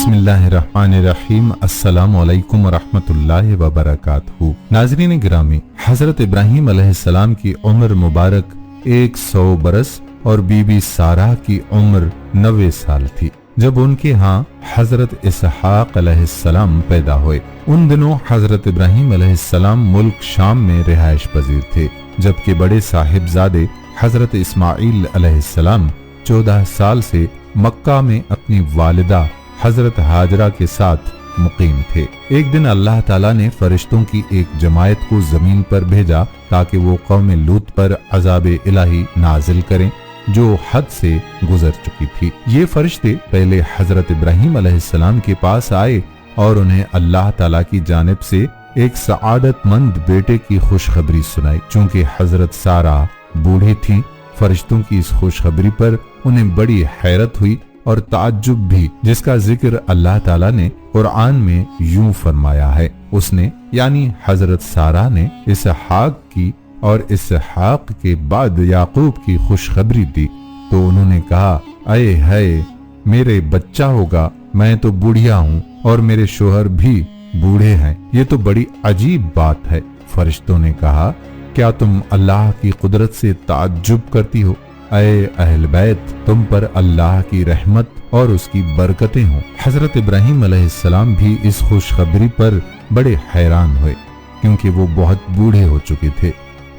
بسم اللہ الرحمن الرحیم۔ السلام علیکم ورحمۃ اللہ وبرکاتہ۔ ناظرین گرامی، حضرت ابراہیم علیہ السلام کی عمر مبارک 100 برس اور بی بی سارہ کی عمر 90 سال تھی جب ان کے ہاں حضرت اسحاق علیہ السلام پیدا ہوئے۔ ان دنوں حضرت ابراہیم علیہ السلام ملک شام میں رہائش پذیر تھے، جبکہ بڑے صاحبزادے حضرت اسماعیل علیہ السلام 14 سال سے مکہ میں اپنی والدہ حضرت ہاجرہ کے ساتھ مقیم تھے۔ ایک دن اللہ تعالیٰ نے فرشتوں کی ایک جماعت کو زمین پر بھیجا تاکہ وہ قوم لوط پر عذاب الہی نازل کریں جو حد سے گزر چکی تھی۔ یہ فرشتے پہلے حضرت ابراہیم علیہ السلام کے پاس آئے اور انہیں اللہ تعالیٰ کی جانب سے ایک سعادت مند بیٹے کی خوشخبری سنائی۔ چونکہ حضرت سارہ بوڑھی تھیں، فرشتوں کی اس خوشخبری پر انہیں بڑی حیرت ہوئی اور تعجب بھی، جس کا ذکر اللہ تعالیٰ نے قرآن میں یوں فرمایا ہے۔ اس نے یعنی حضرت سارہ نے اسحاق کی اور اسحاق کے بعد یعقوب کی خوشخبری دی تو انہوں نے کہا، اے ہے میرے بچہ ہوگا، میں تو بوڑھیا ہوں اور میرے شوہر بھی بوڑھے ہیں، یہ تو بڑی عجیب بات ہے۔ فرشتوں نے کہا، کیا تم اللہ کی قدرت سے تعجب کرتی ہو؟ اے اہل بیت، تم پر اللہ کی رحمت اور اس کی برکتیں ہوں۔ حضرت ابراہیم علیہ السلام بھی اس خوشخبری پر بڑے حیران ہوئے، کیونکہ وہ بہت بوڑھے ہو چکے تھے،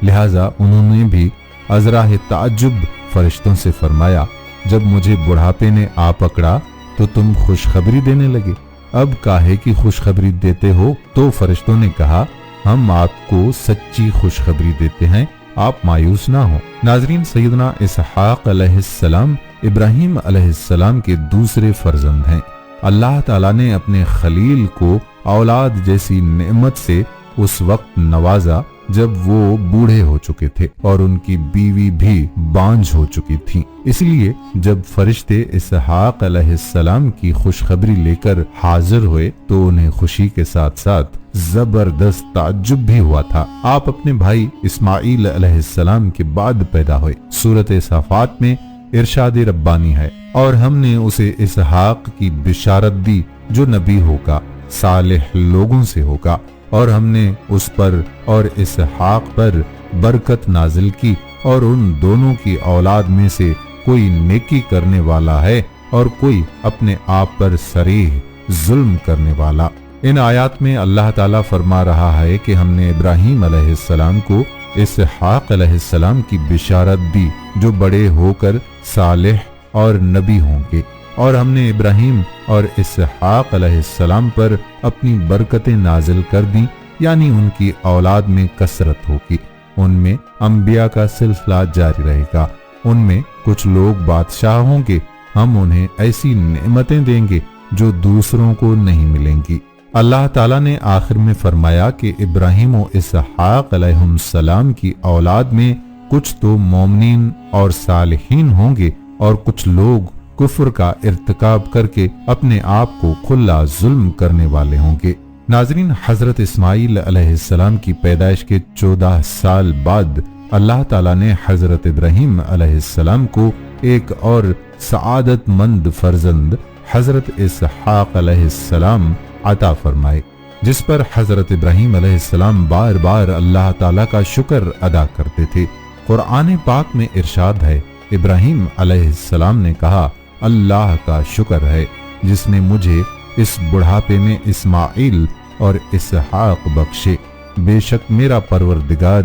لہٰذا انہوں نے بھی ازراہ تعجب فرشتوں سے فرمایا، جب مجھے بڑھاپے نے آ پکڑا تو تم خوشخبری دینے لگے، اب کاہے کی خوشخبری دیتے ہو؟ تو فرشتوں نے کہا، ہم آپ کو سچی خوشخبری دیتے ہیں، آپ مایوس نہ ہوں۔ ناظرین، سیدنا اسحاق علیہ السلام ابراہیم علیہ السلام کے دوسرے فرزند ہیں۔ اللہ تعالیٰ نے اپنے خلیل کو اولاد جیسی نعمت سے اس وقت نوازا جب وہ بوڑھے ہو چکے تھے اور ان کی بیوی بھی بانجھ ہو چکی تھی۔ اس لیے جب فرشتے اسحاق علیہ السلام کی خوشخبری لے کر حاضر ہوئے تو انہیں خوشی کے ساتھ ساتھ زبردست تعجب بھی ہوا تھا۔ آپ اپنے بھائی اسماعیل علیہ السلام کے بعد پیدا ہوئے۔ سورۃ صافات میں ارشاد ربانی ہے، اور ہم نے اسے اسحاق کی بشارت دی جو نبی ہوگا، صالح لوگوں سے ہوگا، اور ہم نے اس پر اور اسحاق پر برکت نازل کی، اور ان دونوں کی اولاد میں سے کوئی نیکی کرنے والا ہے اور کوئی اپنے آپ پر صریح ظلم کرنے والا۔ ان آیات میں اللہ تعالیٰ فرما رہا ہے کہ ہم نے ابراہیم علیہ السلام کو اسحاق علیہ السلام کی بشارت دی جو بڑے ہو کر صالح اور نبی ہوں گے، اور ہم نے ابراہیم اور اسحاق علیہ السلام پر اپنی برکتیں نازل کر دیں، یعنی ان کی اولاد میں کثرت ہوگی، ان میں انبیاء کا سلسلہ جاری رہے گا، ان میں کچھ لوگ بادشاہ ہوں گے، ہم انہیں ایسی نعمتیں دیں گے جو دوسروں کو نہیں ملیں گی۔ اللہ تعالیٰ نے آخر میں فرمایا کہ ابراہیم و اسحاق علیہ السلام کی اولاد میں کچھ تو مومنین اور صالحین ہوں گے اور کچھ لوگ کفر کا ارتکاب کر کے اپنے آپ کو کھلا ظلم کرنے والے ہوں گے۔ ناظرین، حضرت اسماعیل علیہ السلام کی پیدائش کے 14 سال بعد اللہ تعالیٰ نے حضرت ابراہیم علیہ السلام کو ایک اور سعادت مند فرزند حضرت اسحاق علیہ السلام عطا فرمائے، جس پر حضرت ابراہیم علیہ السلام بار بار اللہ تعالیٰ کا شکر ادا کرتے تھے۔ قرآن پاک میں ارشاد ہے، ابراہیم علیہ السلام نے کہا، اللہ کا شکر ہے جس نے مجھے اس بڑھاپے میں اسماعیل اور اسحاق بخشے، بے شک میرا پروردگار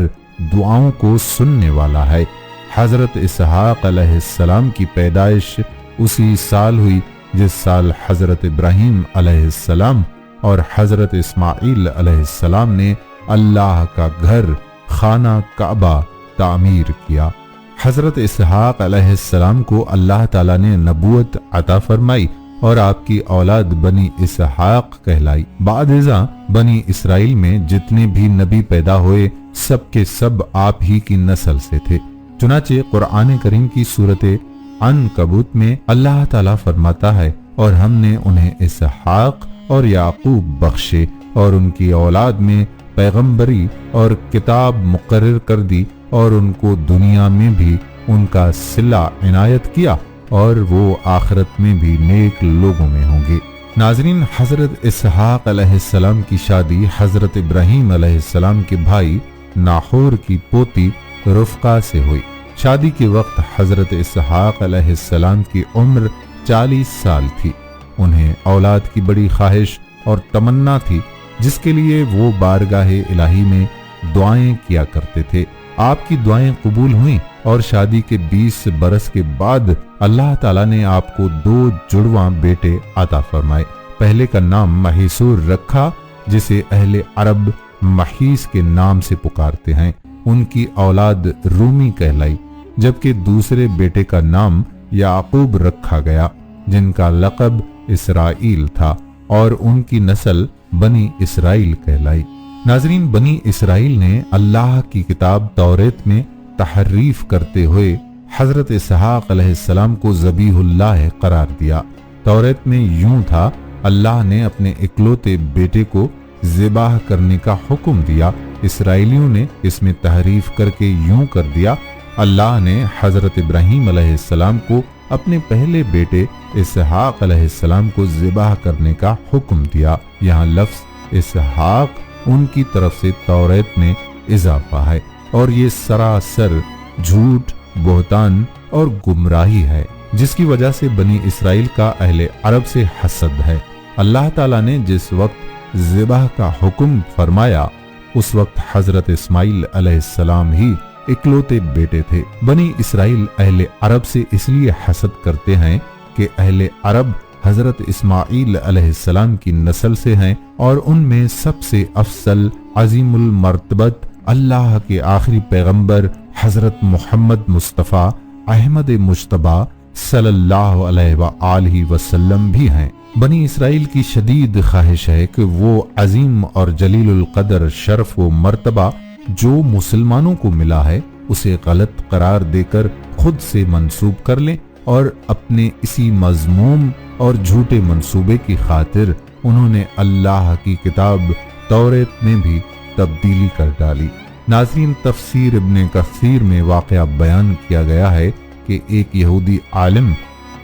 دعاؤں کو سننے والا ہے۔ حضرت اسحاق علیہ السلام کی پیدائش اسی سال ہوئی جس سال حضرت ابراہیم علیہ السلام اور حضرت اسماعیل علیہ السلام نے اللہ کا گھر خانہ کعبہ تعمیر کیا۔ حضرت اسحاق علیہ السلام کو اللہ تعالیٰ نے نبوت عطا فرمائی اور آپ کی اولاد بنی اسحاق کہلائی۔ بعد ازاں بنی اسرائیل میں جتنے بھی نبی پیدا ہوئے سب کے سب آپ ہی کی نسل سے تھے۔ چنانچہ قرآن کریم کی سورۃ عنکبوت میں اللہ تعالیٰ فرماتا ہے، اور ہم نے انہیں اسحاق اور یعقوب بخشے اور ان کی اولاد میں پیغمبری اور کتاب مقرر کر دی، اور ان کو دنیا میں بھی ان کا صلہ عنایت کیا، اور وہ آخرت میں بھی نیک لوگوں میں ہوں گے۔ नाजरीन, हजरत इसहाक अलैहिस्सलाम की शादी हजरत इब्राहीम अलैहिस्सलाम के भाई नाहोर की पोती रुफ़का से हुई। शादी के वक्त हजरत इसहाक अलैहिस्सलाम की उम्र 40 साल थी। उन्हें औलाद की बड़ी ख्वाहिश और तमन्ना थी, जिसके लिए वो बारगाहे इलाही में दुआएं किया करते थे। आपकी दुआएं कबूल हुईं और शादी के 20 बरस के बाद अल्लाह ताला ने आपको 2 जुड़वां बेटे अता फरमाए। पहले का नाम महीसूर रखा, जिसे अहले अरब महीस के नाम से पुकारते हैं। उनकी औलाद रूमी कहलाई, जबकि दूसरे बेटे का नाम याकूब रखा गया, जिनका लक़ब इसराइल था और उनकी नस्ल बनी इसराइल कहलाई। नाजरीन, बनी इसराइल ने अल्लाह की किताब तौरेत में तहरीफ करते हुए हजरत इसहाक अलैहिस्सलाम को ज़बीहुल्लाह करार दिया। तौरेत में यूं था, अल्लाह ने अपने इकलौते बेटे को ज़िबाह करने का हुक्म दिया। इसराइलियों ने इसमें तहरीफ करके यूं कर दिया, अल्लाह ने हजरत इब्राहीम अलैहिस्सलाम को अपने पहले बेटे इसहाक अलैहिस्सलाम को ज़िबाह करने का हुक्म दिया। यहाँ लफ्ज़ इसहाक उनकी तरफ से तौरेत में इजाफा है और ये सरासर झूठ, बोहतान और गुमराही है, जिसकी वजह से बनी इसराइल का अहले अरब से हसद है। अल्लाह ताला ने जिस वक्त ज़िबाह का हुक्म फरमाया, उस वक्त हजरत इस्माइल अलैहिस्सलाम ही इकलौते बेटे थे। बनी इसराइल अहले अरब से इसलिए हसद करते हैं कि अहले अरब हजरत इस्माइल अलैहिस्सलाम की नस्ल से हैं और उनमें सबसे अफसल अजीमुल मर्तबत अल्लाह के आखिरी पैगंबर हजरत मोहम्मद मुस्तफ़ा अहमद मुज्तबा सल्लल्लाहु अलैहि वसल्लम भी हैं। बनी इसराइल की शदीद ख्वाहिश है कि वो अजीम और जलीलुल कदर शर्फ व मर्तबा जो मुसलमानों को मिला है, उसे गलत करार देकर खुद से मंसूब कर लें और अपने इसी मज़मूम और झूठे मंसूबे की खातिर उन्होंने अल्लाह की किताब तौरेत में भी तब्दीली कर डाली। नाज़रीन, तफसीर इब्ने कसीर में वाक़या बयान किया गया है कि एक यहूदी आलिम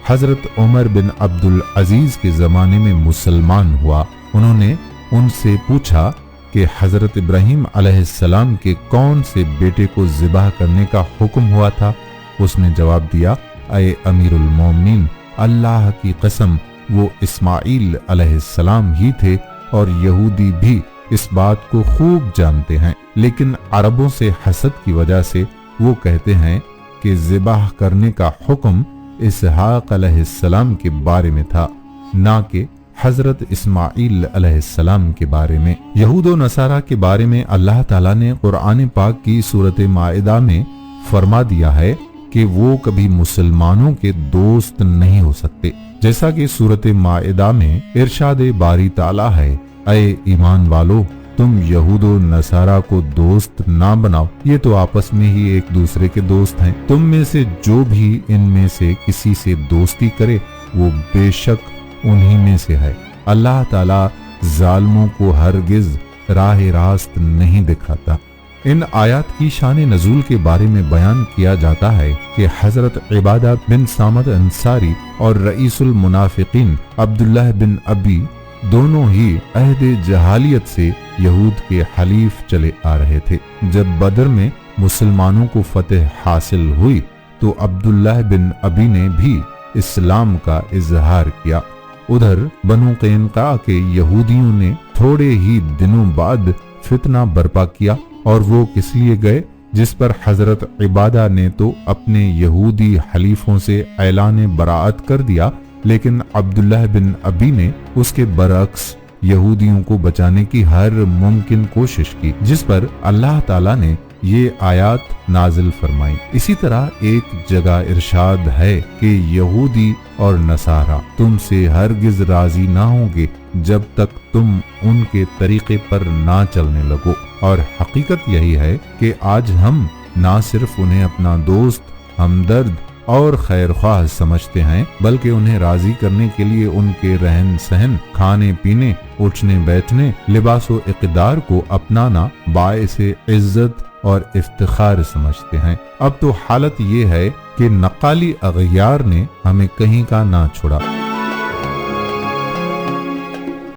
हजरत उमर बिन अब्दुल अजीज के ज़माने में मुसलमान हुआ। उन्होंने उनसे पूछा कि हजरत इब्राहीम अलैहिस्सलाम के कौन से बेटे को ज़िबाह करने का हुक्म हुआ था। उसने जवाब दिया, अय अमीरुल मोमिनीन, अल्लाह की कसम, वो इस्माइल अलैहिस्सलाम ही थे और यहूदी भी इस बात को खूब जानते हैं, लेकिन अरबों से हसद की वजह से वो कहते हैं कि ज़िबाह करने का हुक्म इसहाक अलैहिस्सलाम के बारे में था, ना कि हजरत इस्माइल अलैहिस्सलाम के बारे में। यहूद व नसारा के बारे में अल्लाह ताला ने कुरान पाक की सूरत माइदा में फरमा दिया है कि वो कभी मुसलमानों के दोस्त नहीं हो सकते, जैसा कि सूरत माइदा में इरशाद बारी ताला है, अय ईमान वालो, तुम यहूद व नसारा को दोस्त ना बनाओ, ये तो आपस में ही एक दूसरे के दोस्त हैं। तुम में से जो भी इनमें से किसी से दोस्ती करे, वो बेशक उन्हीं में से है। अल्लाह ताला जालिमों को हरगिज राह रास्त नहीं दिखाता। इन आयात की शान नज़ूल के बारे में बयान किया जाता है कि हजरत इबादा बिन सामद अंसारी और रईसुल मुनाफिकीन अब्दुल्लाह बिन अबी दोनों ही अहद जहालियत से यहूद के हलीफ चले आ रहे थे। जब बदर में मुसलमानों को फतेह हासिल हुई तो अब्दुल्लाह बिन अबी ने भी इस्लाम का इजहार किया। उधर बनु कैनुका के यहूदियों ने थोड़े ही दिनों बाद फितना बर्पा किया और वो किस लिए गए, जिस पर हजरत इबादा ने तो अपने यहूदी हलीफों से ऐलान बराअत कर दिया, लेकिन अब्दुल्लाह बिन अबी ने उसके बरअक्स यहूदियों को बचाने की हर मुमकिन कोशिश की, जिस पर अल्लाह ताला ने ये आयात नाजिल फरमाई। इसी तरह एक जगह इरशाद है कि यहूदी और नसारा तुमसे हरगिज राजी ना होंगे जब तक तुम उनके तरीके पर ना चलने लगो। और हकीकत यही है कि आज हम ना सिर्फ उन्हें अपना दोस्त, हमदर्द और खैर ख्वाह समझते हैं, बल्कि उन्हें राजी करने के लिए उनके रहन सहन, खाने पीने, उठने बैठने, लिबास व इक़दार को अपनाना बाइसे इज्जत और इफ्तिखार समझते हैं। अब तो हालत ये है कि नकाली अग़यार ने हमें कहीं का ना छोड़ा।